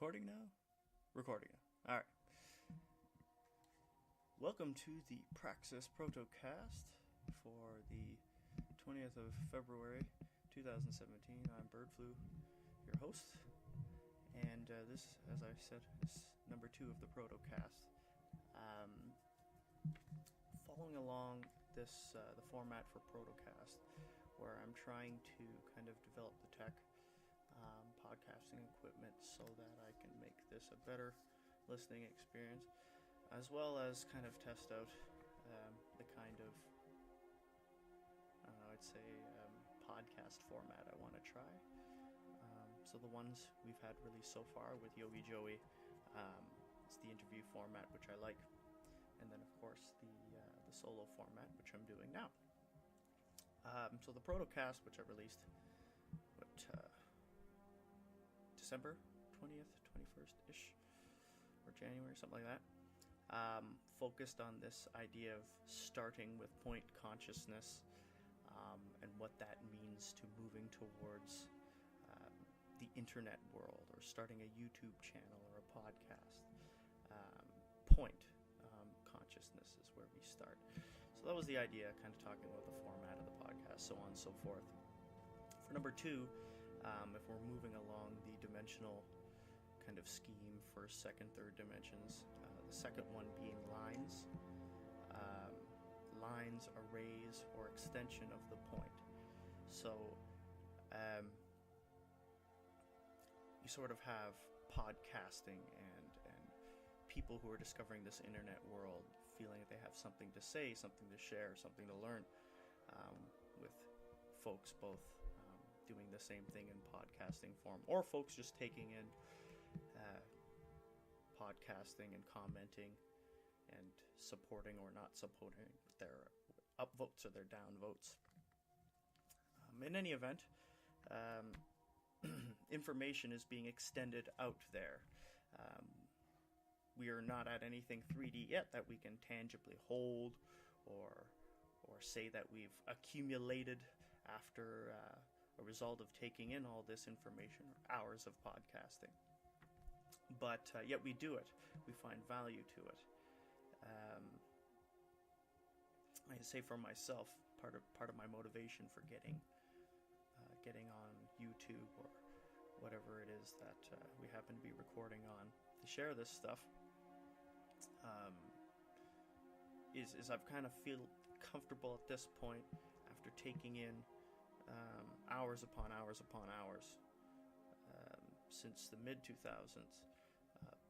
Recording now? Recording now. Alright. Welcome to the Praxis Protocast for the 20th of February 2017. I'm Birdflu, your host. And this, as I said, is number 2 of the Protocast. Following along this, the format for Protocast, where I'm trying to kind of develop the tech podcasting equipment so that I can make this a better listening experience, as well as kind of test out the kind of, I'd say, podcast format I want to try. So the ones we've had released so far with Yogi Joey, it's the interview format, which I like, and then of course the solo format, which I'm doing now. So the Protocast, which I released, December 20th, 21st-ish, or January, something like that, focused on this idea of starting with point consciousness and what that means to moving towards the internet world, or starting a YouTube channel or a podcast. Point consciousness is where we start. So that was the idea, kind of talking about the format of the podcast, so on and so forth. For number 2, if we're moving along the dimensional kind of scheme, first, second, third dimensions, the second one being lines. Lines, arrays, or extension of the point. So you sort of have podcasting and people who are discovering this internet world feeling that they have something to say, something to share, something to learn, with folks both doing the same thing in podcasting form, or folks just taking in podcasting and commenting and supporting or not supporting their upvotes or their downvotes. In any event, information is being extended out there. We are not at anything 3D yet that we can tangibly hold or say that we've accumulated after a result of taking in all this information, or hours of podcasting. But yet we do it. We find value to it. I can say for myself, part of my motivation for getting on YouTube or whatever it is that we happen to be recording on to share this stuff, is I've kind of feel comfortable at this point after taking in hours upon hours upon hours since the mid-2000s,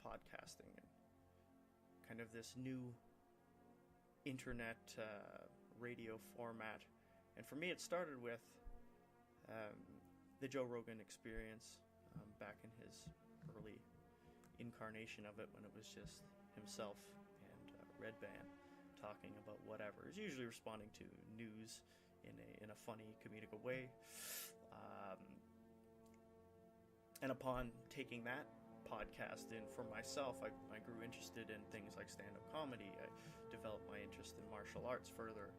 podcasting and kind of this new internet radio format. And for me, it started with the Joe Rogan Experience back in his early incarnation of it, when it was just himself and Red Band talking about whatever. He's usually responding to news in a funny, comedic way. And upon taking that podcast in for myself, I grew interested in things like stand-up comedy. I developed my interest in martial arts further.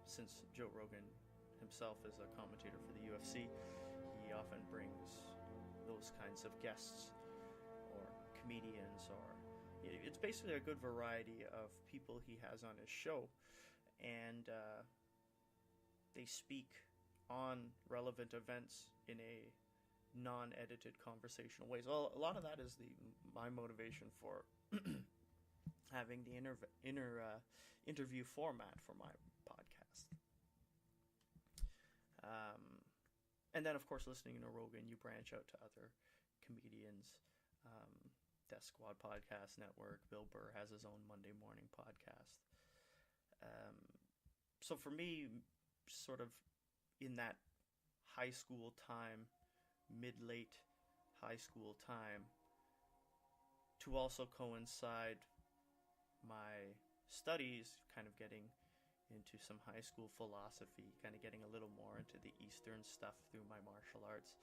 Since Joe Rogan himself is a commentator for the UFC, he often brings those kinds of guests or comedians, or it's basically a good variety of people he has on his show, and they speak on relevant events in a non-edited conversational ways. Well, a lot of that is my motivation for having the interview format for my podcast. And then, of course, listening to Rogan, you branch out to other comedians. Death Squad Podcast Network. Bill Burr has his own Monday morning podcast. So for me, sort of in that high school time, mid-late high school time, to also coincide my studies, kind of getting into some high school philosophy, kind of getting a little more into the Eastern stuff through my martial arts.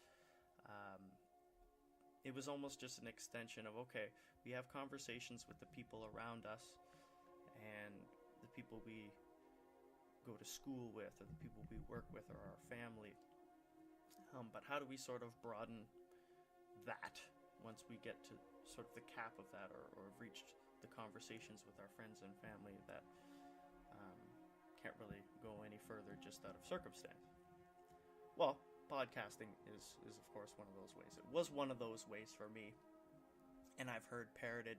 It was almost just an extension of, okay, we have conversations with the people around us and the people we go to school with, or the people we work with, or our family. But how do we sort of broaden that once we get to sort of the cap of that, or have reached the conversations with our friends and family, that can't really go any further just out of circumstance. Well, podcasting is of course one of those ways. It was one of those ways for me, and I've heard parroted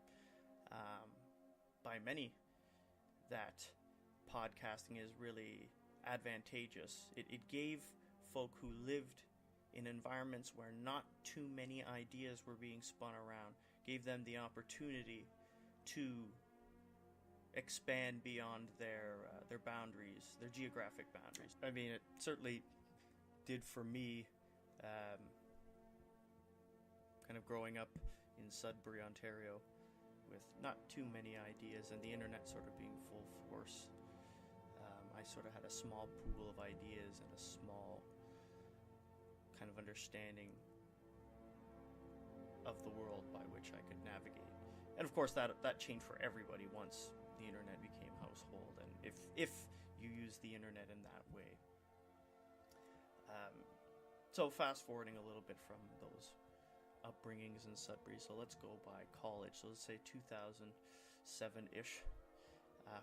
by many that podcasting is really advantageous. It gave folk who lived in environments where not too many ideas were being spun around, gave them the opportunity to expand beyond their boundaries, their geographic boundaries. I mean, it certainly did for me, kind of growing up in Sudbury, Ontario, with not too many ideas and the internet sort of being full force. I sort of had a small pool of ideas and a small kind of understanding of the world by which I could navigate. And of course that changed for everybody once the internet became household, and if you use the internet in that way. So fast forwarding a little bit from those upbringings in Sudbury, so let's go by college. So let's say 2007-ish.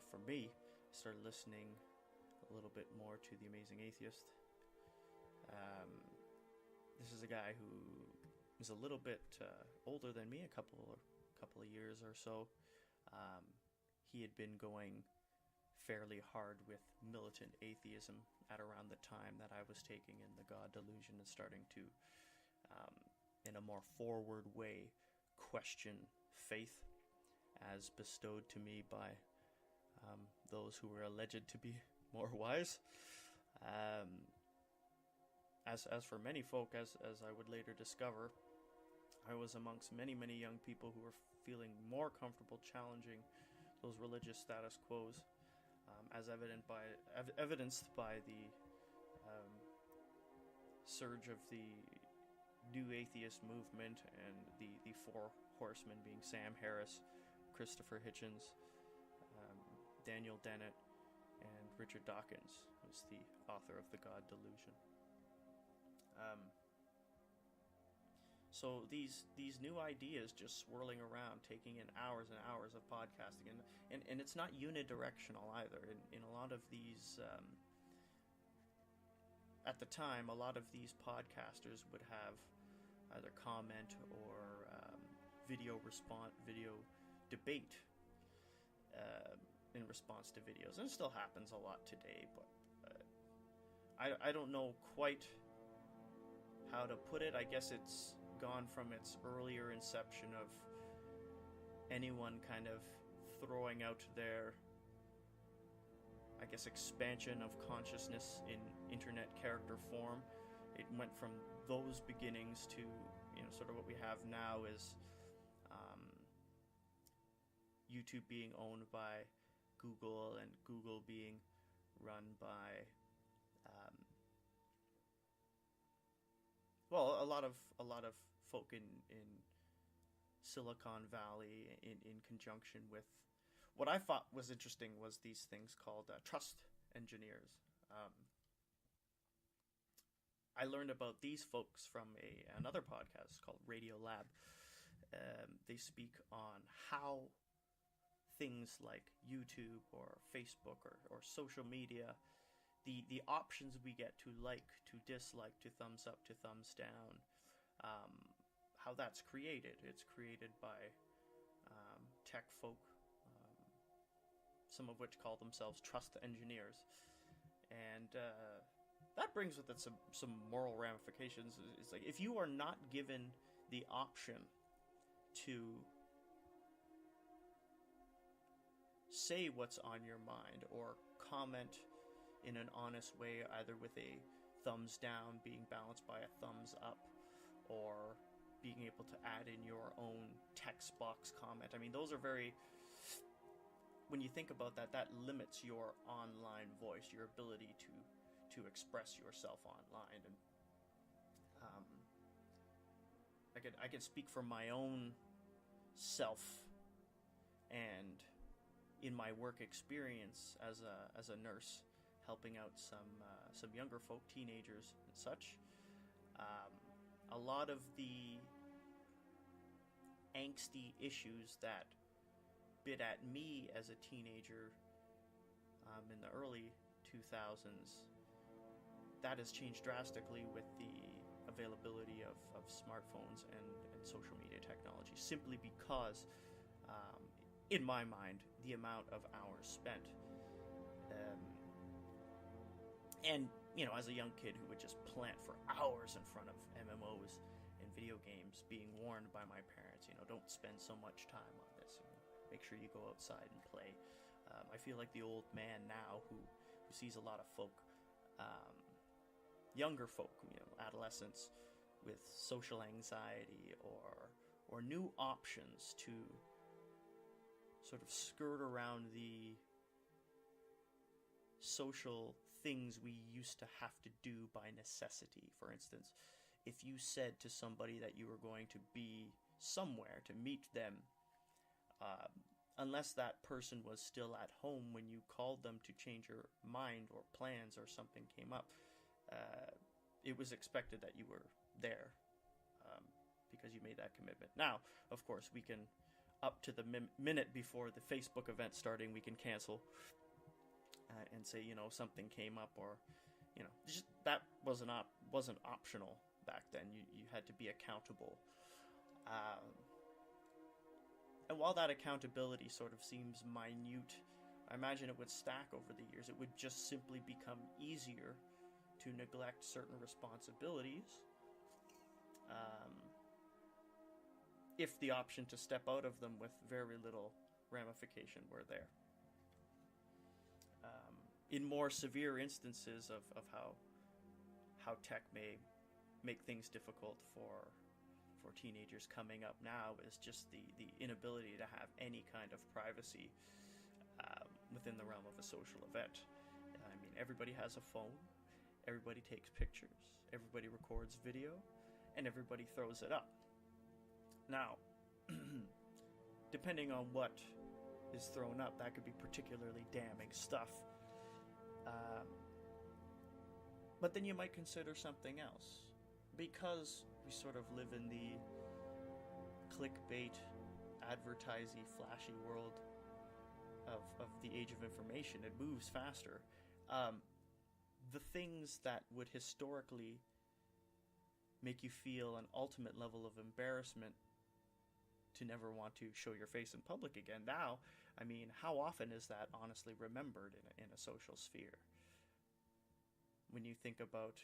For me, I started listening a little bit more to The Amazing Atheist. This is a guy who is a little bit older than me, a couple of years or so. He had been going fairly hard with militant atheism at around the time that I was taking in the God delusion and starting to, in a more forward way, question faith as bestowed to me by those who were alleged to be more wise. As for many folk, as I would later discover, I was amongst many young people who were feeling more comfortable challenging those religious status quos, as evidenced by the surge of the new atheist movement and the four horsemen being Sam Harris, Christopher Hitchens, Daniel Dennett, and Richard Dawkins, who's the author of The God Delusion. So these new ideas just swirling around, taking in hours and hours of podcasting, and it's not unidirectional either. In a lot of these, at the time, a lot of these podcasters would have either comment or video debate in response to videos, and it still happens a lot today. But I don't know quite how to put it. I guess it's gone from its earlier inception of anyone kind of throwing out their, I guess, expansion of consciousness in internet character form. It went from those beginnings to, sort of what we have now is YouTube being owned by Google, and Google being run by a lot of folk in Silicon Valley in conjunction with what I thought was interesting was these things called trust engineers. I learned about these folks from another podcast called Radio Lab. They speak on how things like YouTube or Facebook or social media, the options we get to like, to dislike, to thumbs up, to thumbs down, how that's created. It's created by tech folk, some of which call themselves trust engineers. And that brings with it some moral ramifications. It's like, if you are not given the option to say what's on your mind or comment in an honest way, either with a thumbs down being balanced by a thumbs up, or being able to add in your own text box comment. I mean, those are very, when you think about that, that limits your online voice, your ability to express yourself online. And I can speak from my own self, and in my work experience as a nurse, helping out some younger folk, teenagers and such. A lot of the angsty issues that bit at me as a teenager in the early 2000s, that has changed drastically with the availability of smartphones and social media technology, simply because, in my mind, the amount of hours spent. And, as a young kid who would just plant for hours in front of MMOs and video games, being warned by my parents, don't spend so much time on this. Make sure you go outside and play. I feel like the old man now who sees a lot of folk, younger folk, adolescents with social anxiety or new options to sort of skirt around the social things we used to have to do by necessity. For instance, if you said to somebody that you were going to be somewhere to meet them, unless that person was still at home when you called them to change your mind or plans or something came up, it was expected that you were there because you made that commitment. Now, of course, we can, up to the minute before the Facebook event starting, we can cancel and say, something came up, or, just that wasn't optional back then. You had to be accountable. And while that accountability sort of seems minute, I imagine it would stack over the years. It would just simply become easier to neglect certain responsibilities if the option to step out of them with very little ramification were there. In more severe instances of how tech may make things difficult for teenagers coming up now is just the inability to have any kind of privacy within the realm of a social event. I mean, everybody has a phone, everybody takes pictures, everybody records video, and everybody throws it up. Now, depending on what is thrown up, that could be particularly damning stuff. But then you might consider something else. Because we sort of live in the clickbait, advertising, flashy world of the age of information, it moves faster. The things that would historically make you feel an ultimate level of embarrassment to never want to show your face in public again. Now, I mean, how often is that honestly remembered in a social sphere? When you think about,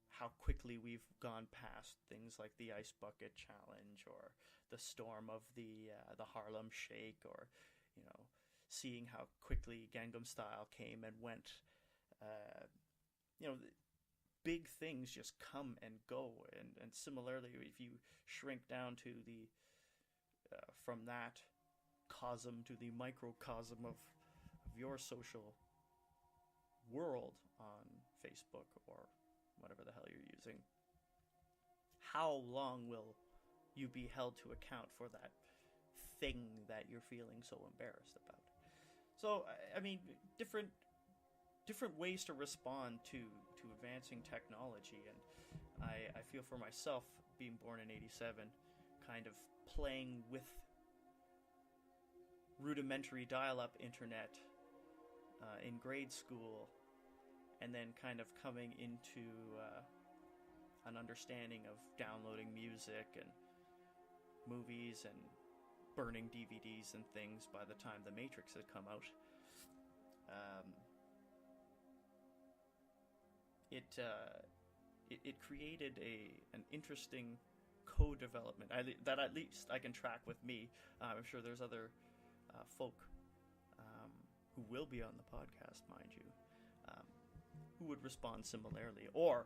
how quickly we've gone past things like the Ice Bucket Challenge or the storm of the Harlem Shake, or, seeing how quickly Gangnam Style came and went. Big things just come and go, and similarly, if you shrink down to the from that cosm to the microcosm of your social world on Facebook or whatever the hell you're using, how long will you be held to account for that thing that you're feeling so embarrassed about? So, I mean, different ways to respond to advancing technology, and I feel for myself, being born in 87, kind of playing with rudimentary dial-up internet in grade school, and then kind of coming into an understanding of downloading music and movies and burning DVDs and things by the time The Matrix had come out. It created an interesting co-development that at least I can track with me. I'm sure there's other folk who will be on the podcast, mind you, who would respond similarly, or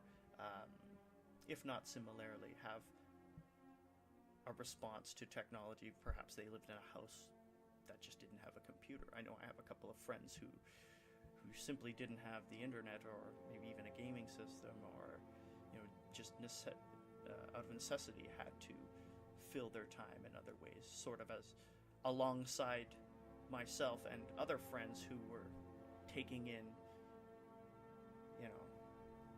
if not similarly, have a response to technology. Perhaps they lived in a house that just didn't have a computer. I know I have a couple of friends who simply didn't have the internet, or maybe even a gaming system, or just out of necessity had to fill their time in other ways, sort of as alongside myself and other friends who were taking in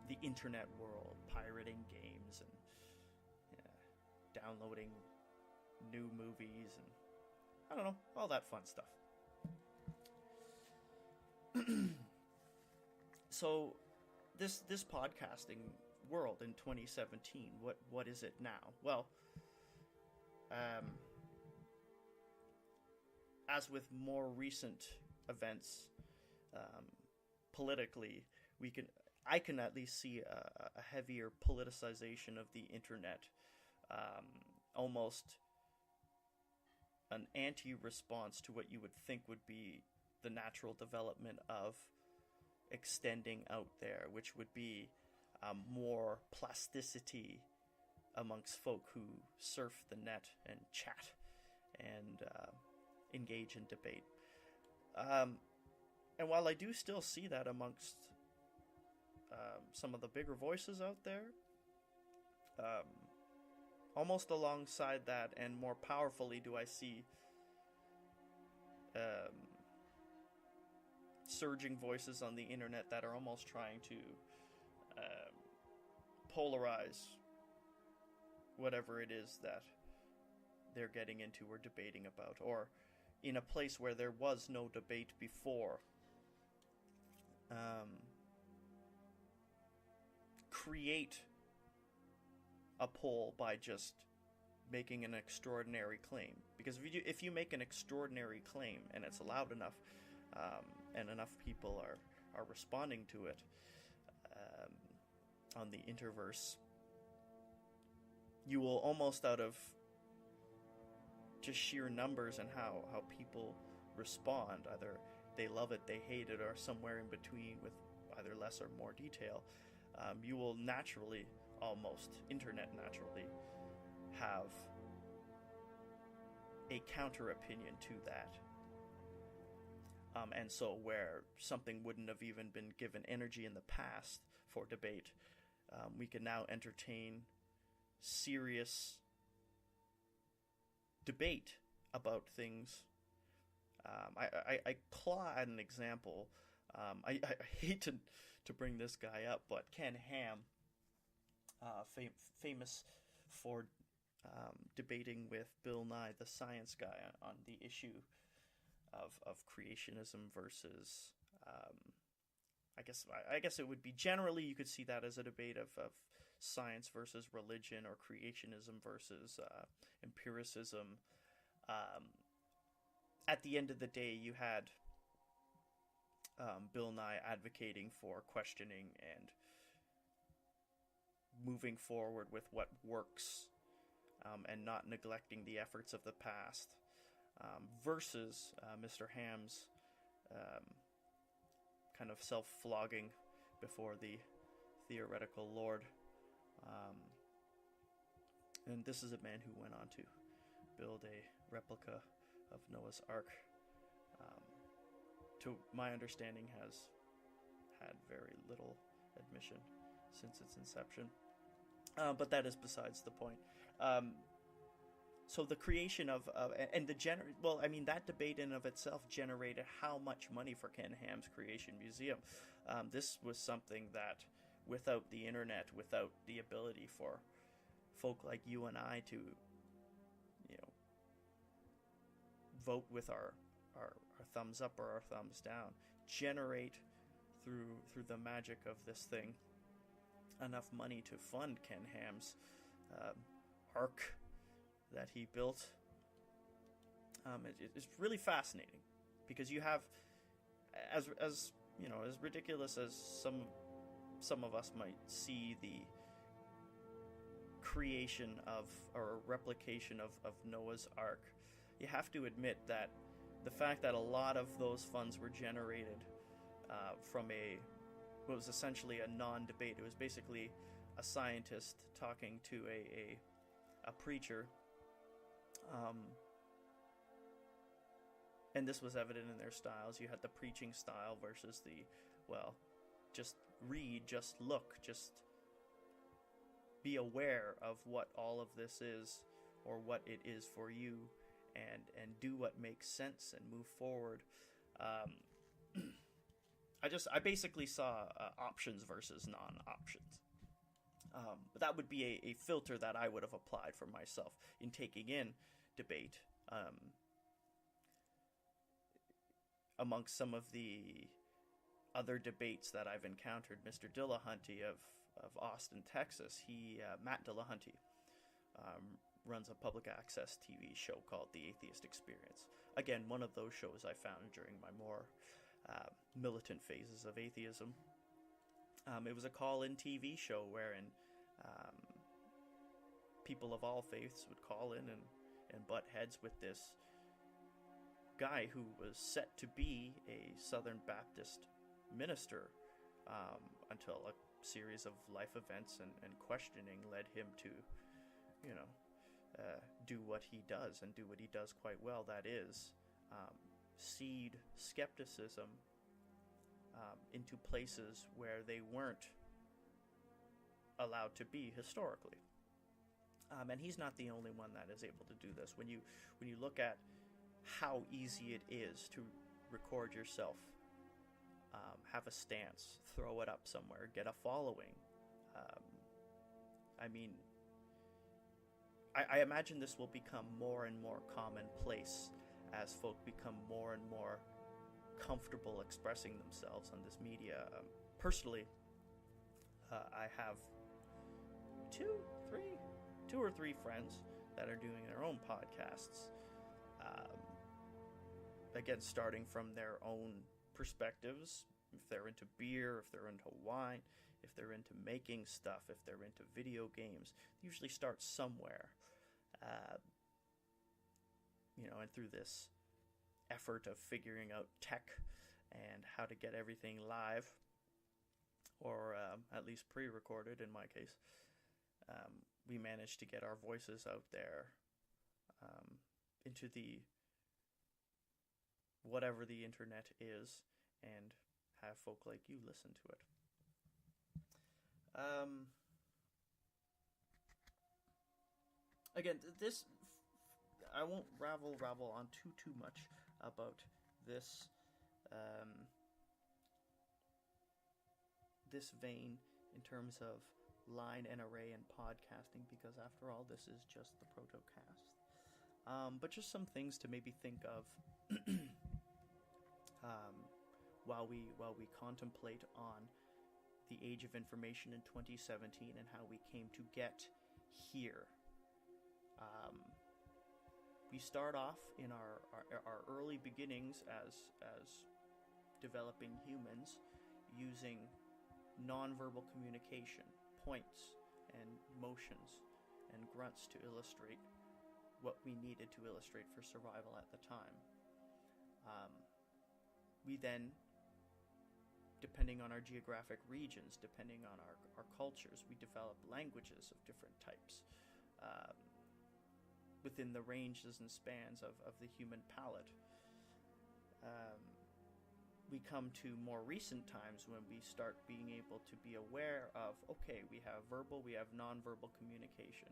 the internet world, pirating games and downloading new movies, and I don't know, all that fun stuff. So this podcasting world in 2017, what is it now? Well, as with more recent events, politically, I can at least see a heavier politicization of the internet, almost an anti-response to what you would think would be the natural development of extending out there, which would be more plasticity amongst folk who surf the net and chat and engage in debate. And while I do still see that amongst some of the bigger voices out there, almost alongside that and more powerfully do I see surging voices on the internet that are almost trying to polarize whatever it is that they're getting into or debating about, or in a place where there was no debate before, create a poll by just making an extraordinary claim. Because if you make an extraordinary claim and it's loud enough, and enough people are responding to it on the interverse, you will almost out of just sheer numbers and how people respond, either they love it, they hate it, or somewhere in between with either less or more detail, you will naturally, almost internet naturally, have a counter opinion to that. And so where something wouldn't have even been given energy in the past for debate, we can now entertain serious debate about things. I claw at an example. I hate to bring this guy up, but Ken Ham, famous for debating with Bill Nye, the science guy, on the issue of creationism versus, I guess it would be generally, you could see that as a debate of science versus religion, or creationism versus empiricism. At the end of the day, you had Bill Nye advocating for questioning and moving forward with what works, and not neglecting the efforts of the past, versus Mr. Ham's kind of self-flogging before the theoretical Lord. And this is a man who went on to build a replica of Noah's Ark. To my understanding, has had very little admission since its inception. But that is besides the point. So the creation of and the that debate in of itself generated how much money for Ken Ham's Creation Museum. This was something that, without the internet, without the ability for folk like you and I to, vote with our thumbs up or our thumbs down, generate through the magic of this thing enough money to fund Ken Ham's ark that he built. It's really fascinating, because you have, as ridiculous as some of us might see the creation of, or replication of Noah's Ark, you have to admit that the fact that a lot of those funds were generated from what was essentially a non-debate. It was basically a scientist talking to a preacher, and this was evident in their styles. You had the preaching style versus the, just read, just look, just be aware of what all of this is, or what it is for you, and do what makes sense and move forward. I basically saw options versus non-options. But that would be a filter that I would have applied for myself in taking in debate. Amongst some of the other debates that I've encountered, Mr. Dillahunty of Austin, Texas, Matt Dillahunty, runs a public access TV show called The Atheist Experience. Again, one of those shows I found during my more militant phases of atheism. It was a call-in TV show wherein people of all faiths would call in and butt heads with this guy who was set to be a Southern Baptist minister until a series of life events and questioning led him to, do what he does and do what he does quite well. That is, seed skepticism into places where they weren't allowed to be historically. And he's not the only one that is able to do this. When you look at how easy it is to record yourself, have a stance, throw it up somewhere, get a following. I imagine this will become more and more commonplace as folk become more and more comfortable expressing themselves on this media. Personally, I have two or three friends that are doing their own podcasts. Again, starting from their own perspectives, if they're into beer, if they're into wine, if they're into making stuff, if they're into video games, they usually start somewhere. And through this effort of figuring out tech and how to get everything live, or at least pre-recorded in my case, we managed to get our voices out there into the whatever the internet is, and have folk like you listen to it. Again, this, I won't rabble on too much about this this vein in terms of line and array and podcasting, because after all, this is just the protocast. But just some things to maybe think of while we contemplate on the age of information in 2017 and how we came to get here. We start off in our early beginnings as developing humans using nonverbal communication, points and motions and grunts to illustrate what we needed to illustrate for survival at the time. We then, depending on our geographic regions, depending on our cultures, we develop languages of different types within the ranges and spans of the human palate. We come to more recent times when we start being able to be aware of, okay, we have verbal, we have nonverbal communication.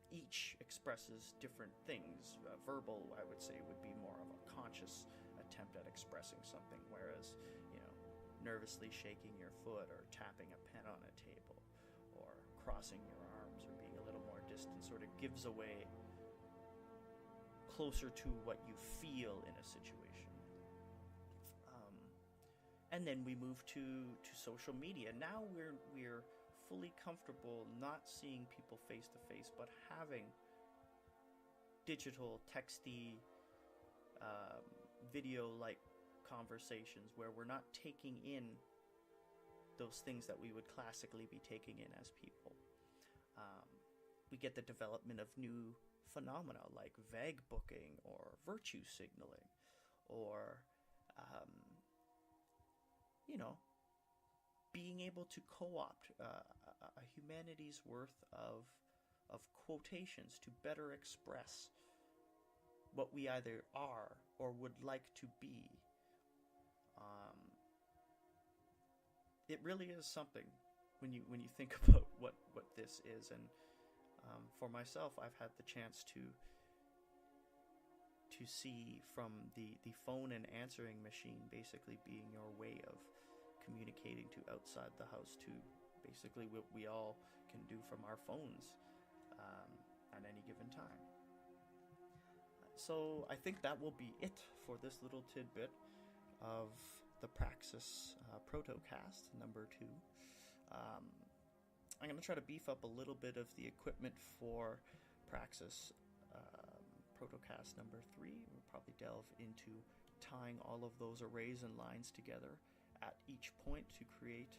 Each expresses different things. Verbal, I would say, would be more of a conscious attempt at expressing something, whereas, nervously shaking your foot or tapping a pen on a table or crossing your arms or being a little more distant sort of gives away closer to what you feel in a situation. And then we move to social media. Now we're fully comfortable not seeing people face to face, but having digital, texty, video-like conversations where we're not taking in those things that we would classically be taking in as people. We get the development of new phenomena like vague booking or virtue signaling, or being able to co-opt a humanity's worth of quotations to better express what we either are or would like to be. It really is something when you think about what this is. And for myself, I've had the chance to see from the phone and answering machine basically being your way of communicating to outside the house, to basically what we all can do from our phones at any given time. So I think that will be it for this little tidbit of the Praxis protocast number 2. I'm going to try to beef up a little bit of the equipment for Praxis protocast number 3. We'll probably delve into tying all of those arrays and lines together at each point to create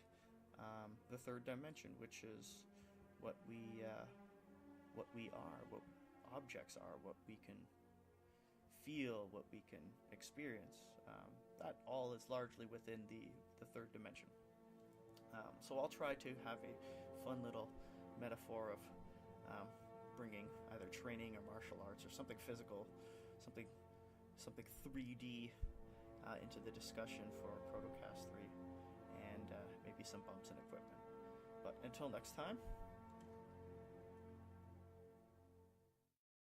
the third dimension, which is what we are, what objects are, what we can feel, what we can experience. That all is largely within the third dimension. So I'll try to have a fun little metaphor of bringing either training or martial arts or something physical, something 3D into the discussion for Protocast 3, and maybe some bumps in equipment. But until next time,